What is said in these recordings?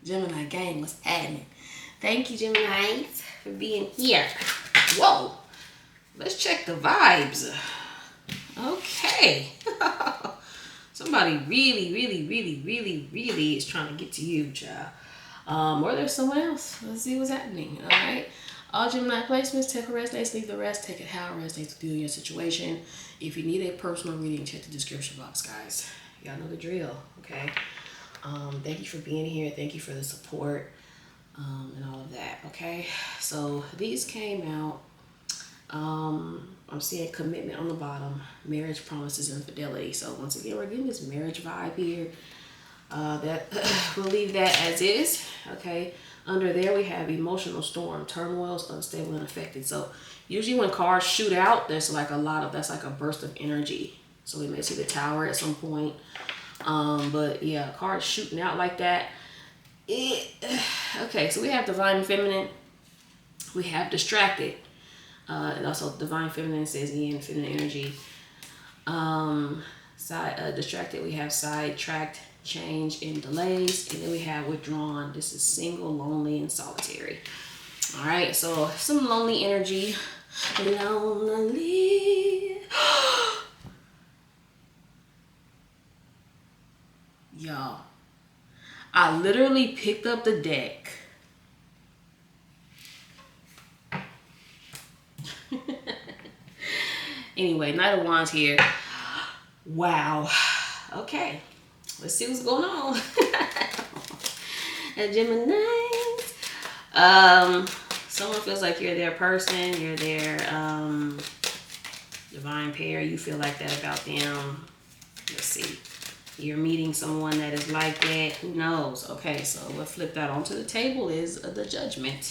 Gemini gang was happening. Thank you, Gemini, for being here. Whoa. Let's check the vibes. Okay. Somebody really is trying to get to you, child. Or there's someone else. Let's see what's happening. All right. All Gemini placements, take a resonates, leave the rest. Take it how it resonates with you and your situation. If you need a personal reading, check the description box, guys. Y'all know the drill, okay? Thank you for being here. Thank you for the support and all of that, okay? So these came out. I'm seeing commitment on the bottom, marriage promises and fidelity. So once again, we're getting this marriage vibe here. That we'll leave that as is, okay? Under there we have emotional storm, turmoils, unstable and affected. So usually when cards shoot out, there's like that's like a burst of energy. So we may see the tower at some point. But yeah, cards shooting out like that. Okay, so we have divine feminine. We have distracted. And also divine feminine says yin, feminine energy. Distracted, we have sidetracked, change, and delays. And then we have withdrawn. This is single, lonely, and solitary. All right, so some lonely energy. Lonely. Y'all, I literally picked up the deck. Anyway, Knight of Wands here. Wow. Okay. Let's see what's going on. And Gemini. Someone feels like you're their person. You're their divine pair. You feel like that about them. Let's see. You're meeting someone that is like that. Who knows? Okay, so what flipped out onto the table is the Judgment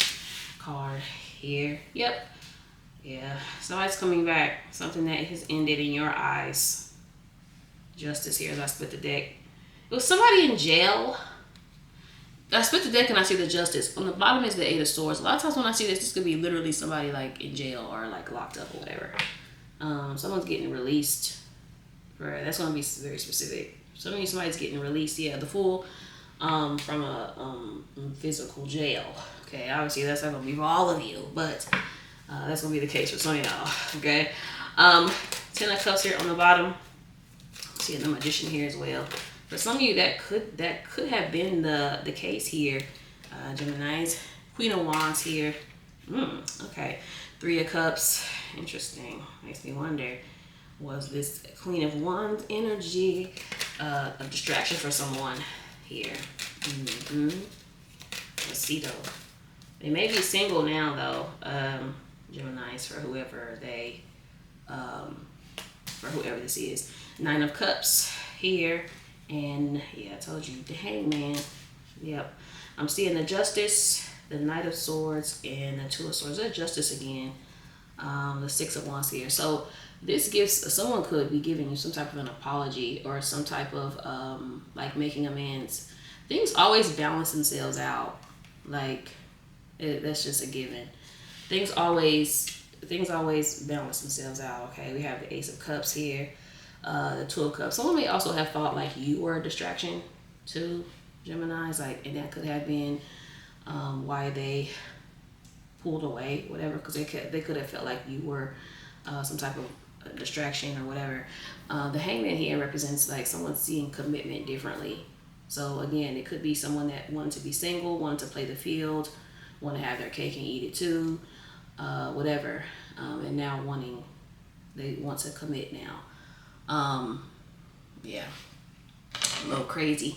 card here. Yep. Yeah. Somebody's coming back. Something that has ended in your eyes. Justice here as I split the deck. It was somebody in jail. I split the deck and I see the Justice. On the bottom is the Eight of Swords. A lot of times when I see this could be literally somebody like in jail or like locked up or whatever. Someone's getting released. That's going to be very specific. Somebody's getting released. Yeah, the Fool from a physical jail. Okay, obviously that's not going to be for all of you, but that's going to be the case for some of y'all. Okay, 10 of Cups here on the bottom. Seeing the Magician here as well. For some of you, that could have been the case here. Geminis. Queen of Wands here. Okay, 3 of Cups. Interesting. Makes me wonder. Was this Queen of Wands energy a distraction for someone here? Let's see though. They may be single now though. Geminis, for whoever this is. 9 of Cups here. And yeah, I told you, the Hangman. Yep. I'm seeing the Justice, the Knight of Swords, and the 2 of Swords. The Justice again. The 6 of Wands here. So this gives, someone could be giving you some type of an apology or some type of like making amends. Things always balance themselves out. Like that's just a given. Things always balance themselves out. Okay, we have the Ace of Cups here, the 2 of Cups. Someone may also have thought like you were a distraction to Geminis, like, and that could have been why they pulled away, whatever, because they could have felt like you were some type of distraction or whatever. The Hangman here represents like someone seeing commitment differently. So again, it could be someone that wanted to be single, wanted to play the field, want to have their cake and eat it too, whatever, and now they want to commit now. Yeah, a little crazy,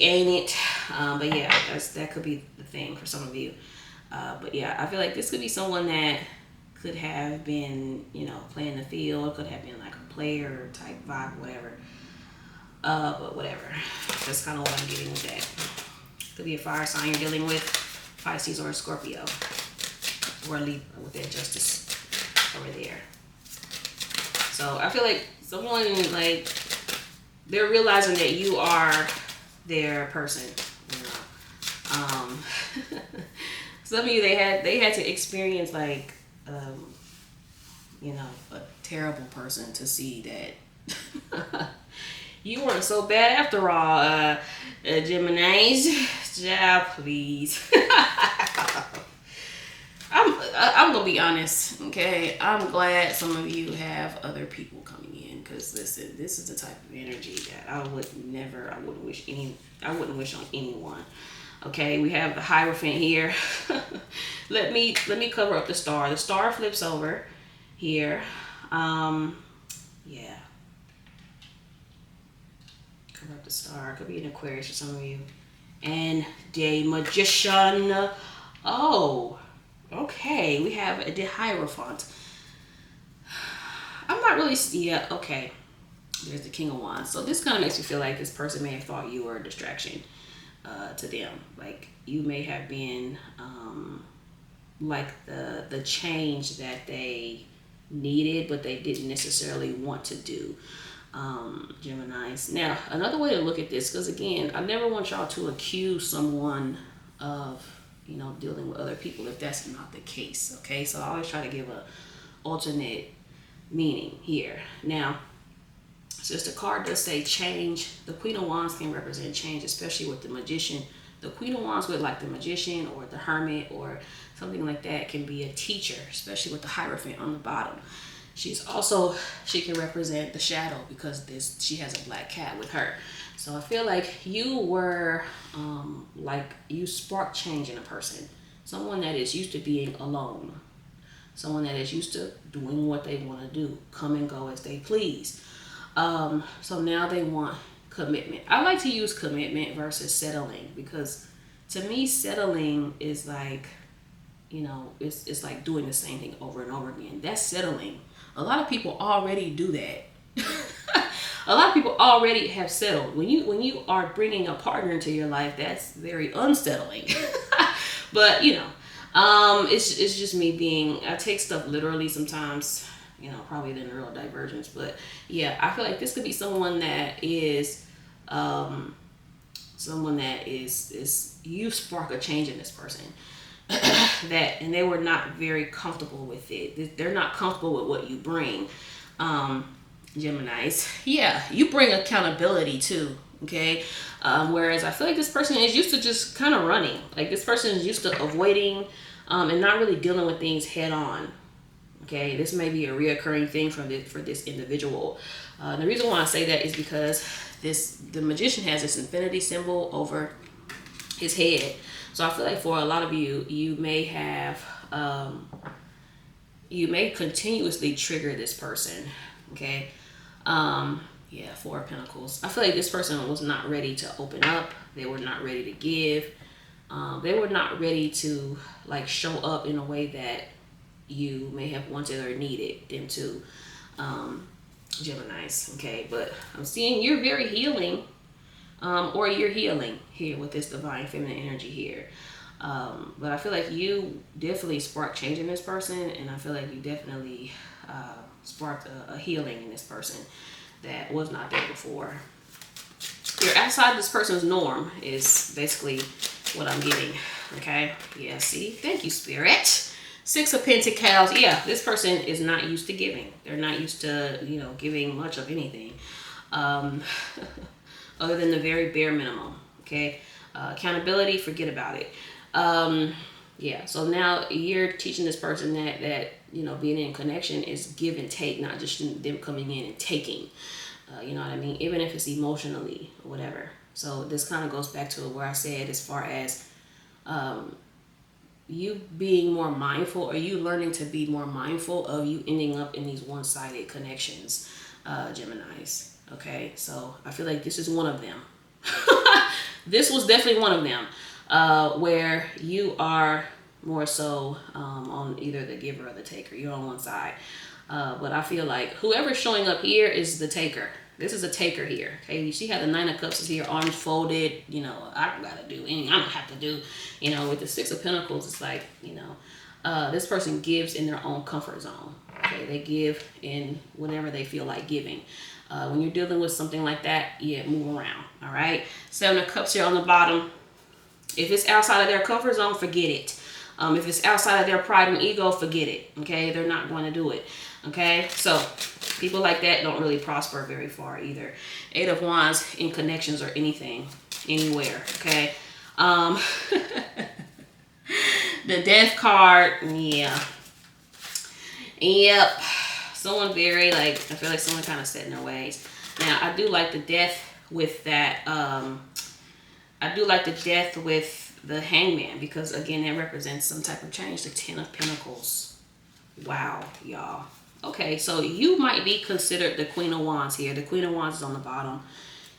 ain't it? But yeah, that could be the thing for some of you. But yeah, I feel like this could be someone that could have been, playing the field, could have been like a player type vibe, whatever. But whatever. That's kind of what I'm getting with that. Could be a fire sign you're dealing with, Pisces or a Scorpio, or a Libra with that Justice over there. So I feel like someone, like, they're realizing that you are their person. Some of you, they had to experience like a terrible person to see that You weren't so bad after all, Geminis. Yeah, please. I'm gonna be honest, okay? I'm glad some of you have other people coming in, because listen, this is the type of energy that I wouldn't wish on anyone. Okay, we have the Hierophant here. let me cover up the star. The star flips over here. Yeah. Cover up the star. Could be an Aquarius for some of you. And the Magician. Oh, okay. We have the Hierophant. I'm not really. Yeah, okay. There's the King of Wands. So this kind of makes me feel like this person may have thought you were a distraction to them. Like you may have been like the change that they needed, but they didn't necessarily want to do. Geminis. Now, another way to look at this, because again, I never want y'all to accuse someone of, dealing with other people if that's not the case. Okay, so I always try to give a alternate meaning here. Now, since the card does say change, the Queen of Wands can represent change, especially with the Magician. The Queen of Wands with like the Magician or the Hermit or something like that can be a teacher, especially with the Hierophant on the bottom. She can represent the shadow because she has a black cat with her. So I feel like you were, you sparked change in a person. Someone that is used to being alone. Someone that is used to doing what they want to do, come and go as they please. So now they want commitment. I like to use commitment versus settling, because to me, settling is like, it's like doing the same thing over and over again. That's settling. A lot of people already do that. A lot of people already have settled. When you are bringing a partner into your life, that's very unsettling. But it's just me I take stuff literally sometimes. Probably the neurodivergence, but yeah, I feel like this could be someone that is, you spark a change in this person. And they were not very comfortable with it. They're not comfortable with what you bring. Geminis. Yeah, you bring accountability too. Okay. Whereas I feel like this person is used to just kind of running. Like this person is used to avoiding, and not really dealing with things head on. Okay, this may be a reoccurring thing for this individual. The reason why I say that is because the Magician has this infinity symbol over his head. So I feel like for a lot of you, you may continuously trigger this person. Okay, yeah, Four of Pentacles. I feel like this person was not ready to open up. They were not ready to give. They were not ready to show up in a way that you may have wanted or needed them to, Geminis. Okay, but I'm seeing you're very healing, or you're healing here with this divine feminine energy here. But I feel like you definitely sparked change in this person, and I feel like you definitely sparked a healing in this person that was not there before. You're outside this person's norm is basically what I'm getting. Okay, yeah, see, thank you, Spirit. Six of Pentacles. Yeah, this person is not used to giving. They're not used to, giving much of anything. Other than the very bare minimum. Okay. Accountability, forget about it. Yeah, so now you're teaching this person that being in connection is give and take, not just them coming in and taking. You know what I mean? Even if it's emotionally or whatever. So this kind of goes back to where I said as far as you being more mindful, or you learning to be more mindful of you ending up in these one-sided connections, Geminis. Okay, so I feel like this is one of them. This was definitely one of them, where you are more so on either the giver or the taker. You're on one side. But I feel like whoever's showing up here is the taker. This is a taker here. Okay, she had the Nine of Cups is here, arms folded. I don't gotta do anything. I don't have to do. With the Six of Pentacles, it's like this person gives in their own comfort zone. Okay, they give in whenever they feel like giving. When you're dealing with something like that, yeah, move around. All right, Seven of Cups here on the bottom. If it's outside of their comfort zone, forget it. If it's outside of their pride and ego, forget it. Okay, they're not going to do it. Okay, so people like that don't really prosper very far either. Eight of Wands in connections or anything, anywhere. Okay. The Death card, yeah. Yep. Someone very, like, I feel like someone kind of set in their ways. Now, I do like the Death with that, I do like the Death with the Hangman, because, again, that represents some type of change. The Ten of Pentacles. Wow, y'all. Okay, so you might be considered the Queen of Wands here. The Queen of Wands is on the bottom.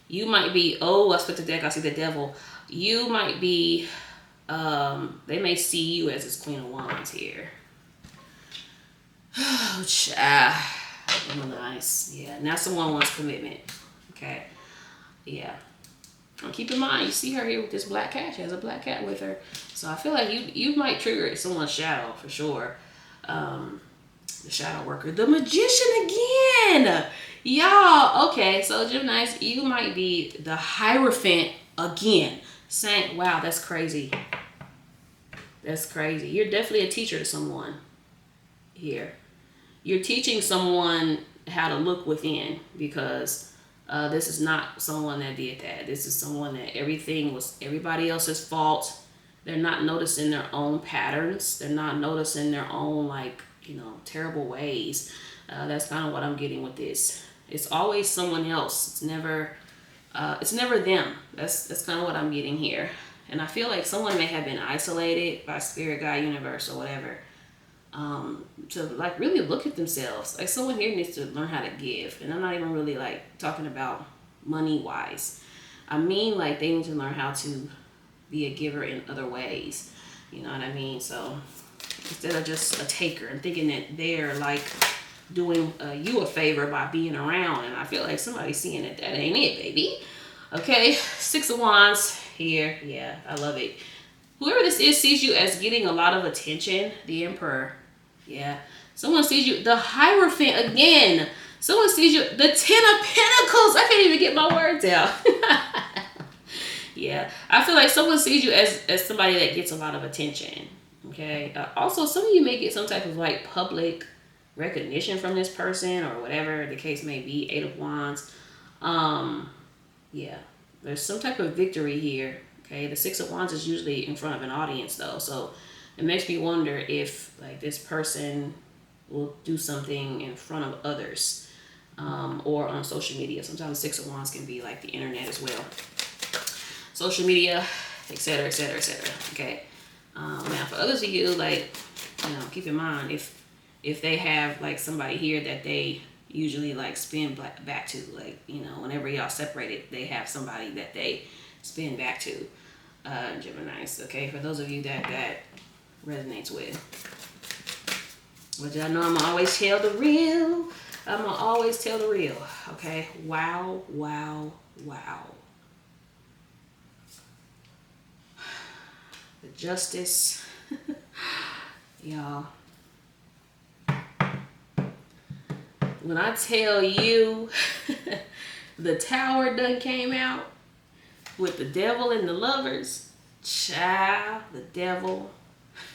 You might be, oh, I split the deck, I see the Devil. You might be, they may see you as this Queen of Wands here. Oh, child. Oh, nice. Yeah, now someone wants commitment. Okay. Yeah. And keep in mind, you see her here with this black cat. She has a black cat with her. So I feel like you might trigger someone's shadow for sure. The shadow worker. The Magician again. Y'all. Okay, so Geminis, you might be the Hierophant again. Saying, wow, that's crazy. That's crazy. You're definitely a teacher to someone here. You're teaching someone how to look within, because this is not someone that did that. This is someone that everything was everybody else's fault. They're not noticing their own patterns. They're not noticing their own, like, you know, terrible ways. That's kind of what I'm getting with this. It's always someone else. It's never them. That's kind of what I'm getting here. And I feel like someone may have been isolated by spirit, God, universe, or whatever, to like really look at themselves. Like someone here needs to learn how to give. And I'm not even really like talking about money wise. I mean, like they need to learn how to be a giver in other ways. You know what I mean? So instead of just a taker and thinking that they're like doing you a favor by being around. And I feel like somebody's seeing that ain't it, baby. Okay, Six of Wands here. Yeah, I love it. Whoever this is sees you as getting a lot of attention. The Emperor. Yeah. Someone sees you. The Hierophant again. Someone sees you. The Ten of Pentacles. I can't even get my words out. Yeah. I feel like someone sees you as somebody that gets a lot of attention. Okay. Also, some of you may get some type of like public recognition from this person or whatever the case may be. Eight of Wands. Yeah. There's some type of victory here. Okay. The Six of Wands is usually in front of an audience though. So it makes me wonder if like this person will do something in front of others, or on social media. Sometimes Six of Wands can be like the internet as well. Social media, etc., etc., etc. Okay. Now for others of you, like, you know, keep in mind if they have like somebody here that they usually like spin back to, like, you know, whenever y'all separated, they have somebody that they spin back to. Geminis. Okay, for those of you that resonates with. But y'all know I'm gonna always tell the real. I'm gonna always tell the real. Okay. Wow, wow, wow. The Justice. Y'all. When I tell you the Tower done came out with the Devil and the Lovers, child, the Devil,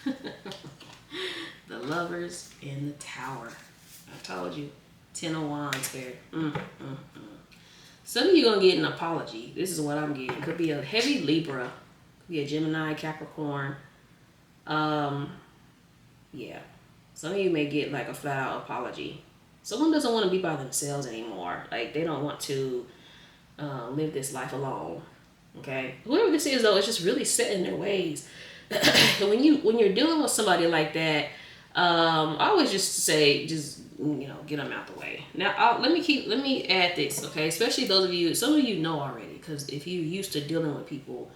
the Lovers, and the Tower. I told you, 10 of Wands here. Some of you gonna get an apology. This is what I'm getting. Could be a heavy Libra, could be a Gemini, Capricorn. Yeah. Some of you may get like a flat out apology. Someone doesn't want to be by themselves anymore. Like they don't want to live this life alone. Okay. Whoever this is though, it's just really set in their ways. And when you're dealing with somebody like that, I always just say, just, you know, get them out the way. Now, let me add this, okay? Especially those of you, some of you know already, because if you used to dealing with people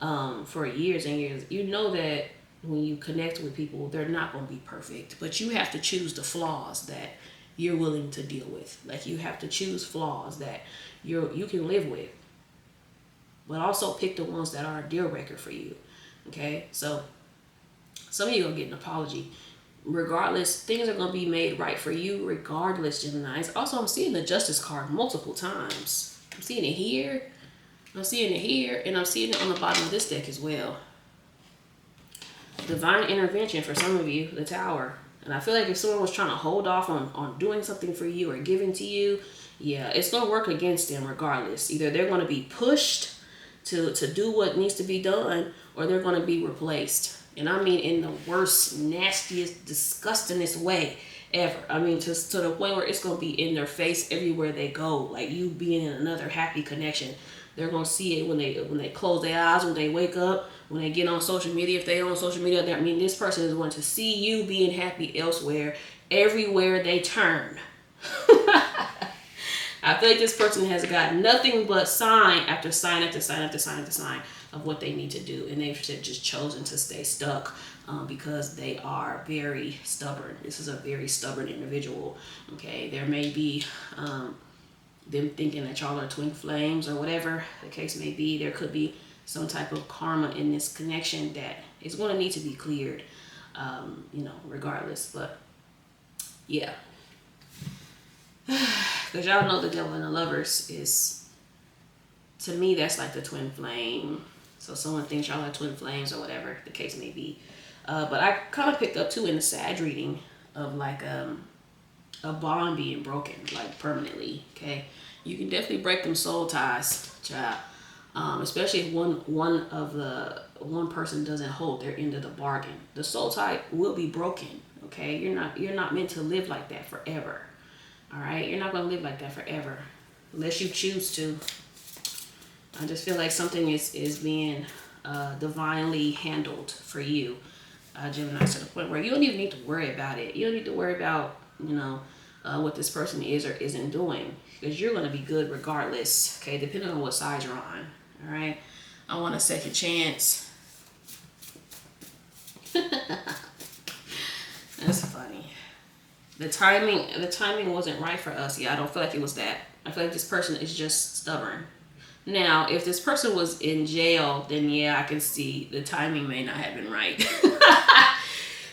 for years and years, you know that when you connect with people, they're not going to be perfect, but you have to choose the flaws that you're willing to deal with. Like you have to choose flaws that you can live with, but also pick the ones that are a deal breaker for you. Okay, so some of you are gonna get an apology. Regardless, things are gonna be made right for you. Regardless, Geminis. Also, I'm seeing the Justice card multiple times. I'm seeing it here. I'm seeing it here, and I'm seeing it on the bottom of this deck as well. Divine intervention for some of you, the Tower. And I feel like if someone was trying to hold off on doing something for you or giving to you, yeah, it's going to work against them regardless. Either they're going to be pushed to do what needs to be done, or they're going to be replaced. And I mean in the worst, nastiest, disgustingest way ever. I mean, to the point where it's going to be in their face everywhere they go. Like you being in another happy connection. They're going to see it when they close their eyes, when they wake up, when they get on social media. If they're on social media, I mean, this person is going to see you being happy elsewhere, everywhere they turn. I feel like this person has got nothing but sign after sign after sign after sign after sign of what they need to do. And they've just chosen to stay stuck because they are very stubborn. This is a very stubborn individual. Okay, there may be them thinking that y'all are twin flames or whatever the case may be. There could be some type of karma in this connection that is going to need to be cleared, regardless. But yeah, because y'all know the Devil and the Lovers is, to me, that's like the twin flame. So someone thinks y'all are twin flames or whatever the case may be. But I kind of picked up too in the Sag reading of like a bond being broken, like permanently. Okay, you can definitely break them soul ties, child. Especially if one person doesn't hold their end of the bargain. The soul tie will be broken. Okay, you're not meant to live like that forever. All right, you're not gonna live like that forever, unless you choose to. I just feel like something is being divinely handled for you, Gemini, to the point where you don't even need to worry about it. You don't need to worry about what this person is or isn't doing, because you're gonna be good regardless. Okay, depending on what side you're on. All right, I want a second chance. That's funny. The timing wasn't right for us. Yeah, I don't feel like it was that. I feel like this person is just stubborn. Now, if this person was in jail, then yeah, I can see the timing may not have been right.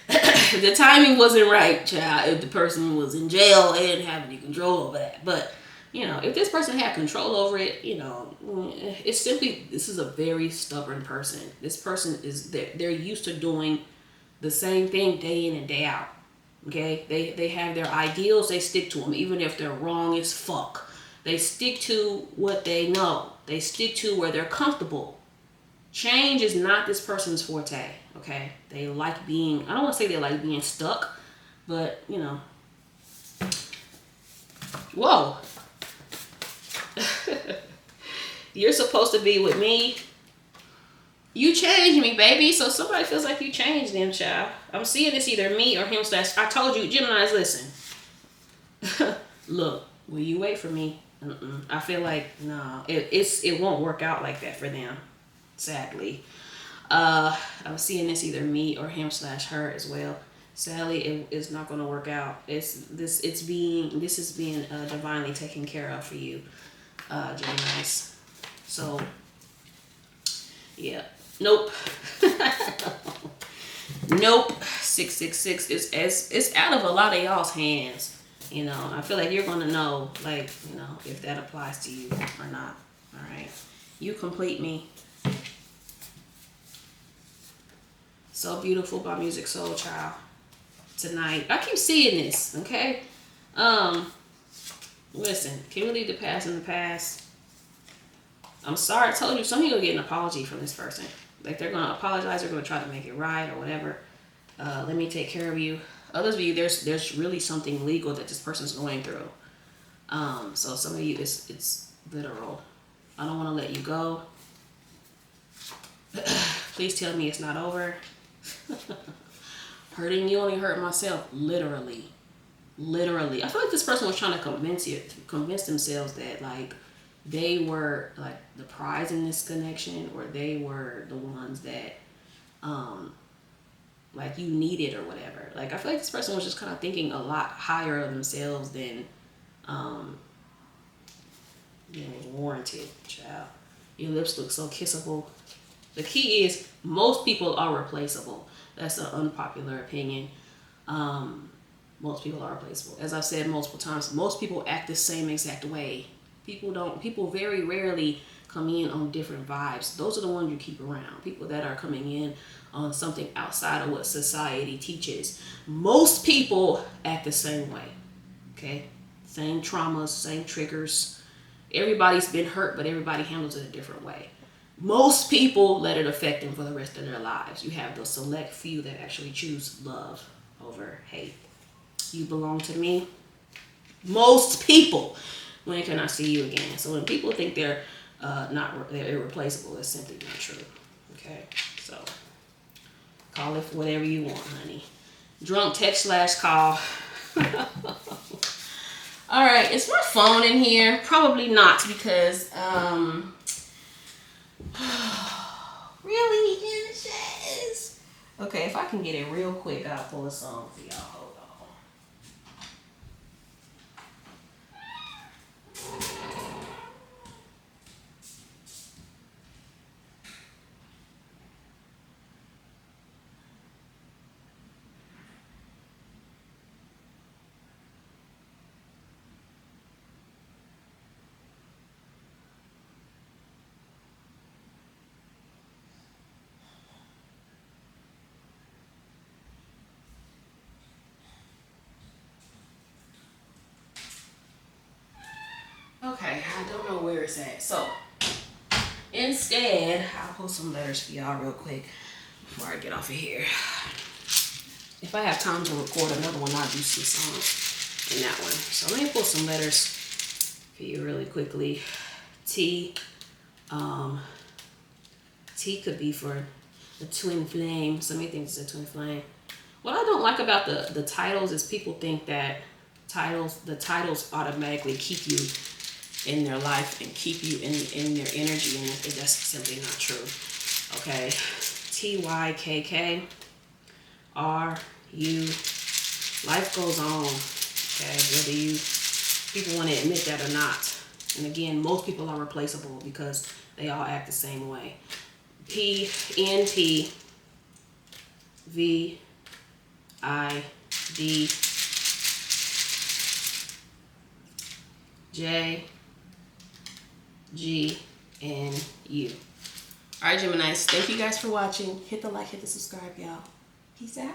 The timing wasn't right, child. If the person was in jail, they didn't have any control over that. But if this person had control over it, it's simply, this is a very stubborn person. This person they're used to doing the same thing day in and day out. Okay, they have their ideals, they stick to them, even if they're wrong as fuck. They stick to what they know. They stick to where they're comfortable. Change is not this person's forte. Okay, they like being, I don't want to say they like being stuck, but whoa. You're supposed to be with me. You changed me, baby. So somebody feels like you changed them, child. I'm seeing this either me or him. I told you, Geminis, listen. Look, will you wait for me? I feel like, no, it won't work out like that for them, sadly. I'm seeing this either me or him/her as well. Sadly, it's not going to work out. This is being divinely taken care of for you, Geminis. So, yeah. Nope. Nope. 666 it's out of a lot of y'all's hands. I feel like you're gonna know, if that applies to you or not. All right. You complete me. So beautiful by Music Soul Child tonight. I keep seeing this. Okay. Listen. Can we leave the past in the past? I'm sorry. I told you, some of you will get an apology from this person. Like, they're going to apologize. They're going to try to make it right or whatever. Let me take care of you. Others of you, there's really something legal that this person's going through. So some of you, it's literal. I don't want to let you go. Please tell me it's not over. Hurting you only hurt myself. Literally. I feel like this person was trying to convince themselves that, they were the prize in this connection, or they were the ones that you needed or whatever. I feel like this person was just kind of thinking a lot higher of themselves than was warranted, child. Your lips look so kissable. The key is most people are replaceable. That's an unpopular opinion. Most people are replaceable. As I've said multiple times, most people act the same exact way. People very rarely come in on different vibes. Those are the ones you keep around. People that are coming in on something outside of what society teaches. Most people act the same way. Okay? Same traumas, same triggers. Everybody's been hurt, but everybody handles it a different way. Most people let it affect them for the rest of their lives. You have those select few that actually choose love over hate. You belong to me. Most people, when can I see you again? So when people think they're they're irreplaceable, it's simply not true. Okay, so call it whatever you want, honey. Drunk text / call. All right, is my phone in here? Probably not, because really, Genesis? Okay, if I can get it real quick, I'll pull a song for y'all. Hold on. Okay, I don't know where it's at. So, instead, I'll pull some letters for y'all real quick before I get off of here. If I have time to record another one, I'll do some songs in that one. So let me pull some letters for you really quickly. T. T could be for the twin flame. Somebody thinks it's a twin flame. What I don't like about the titles is people think that the titles automatically keep you in their life and keep you in their energy, and that's simply not true. Okay, TYKK RU. Life goes on. Okay, whether people want to admit that or not. And again, most people are replaceable because they all act the same way. PNP VID J G and U. All right, Geminis. Thank you guys for watching. Hit the like, hit the subscribe, y'all. Peace out.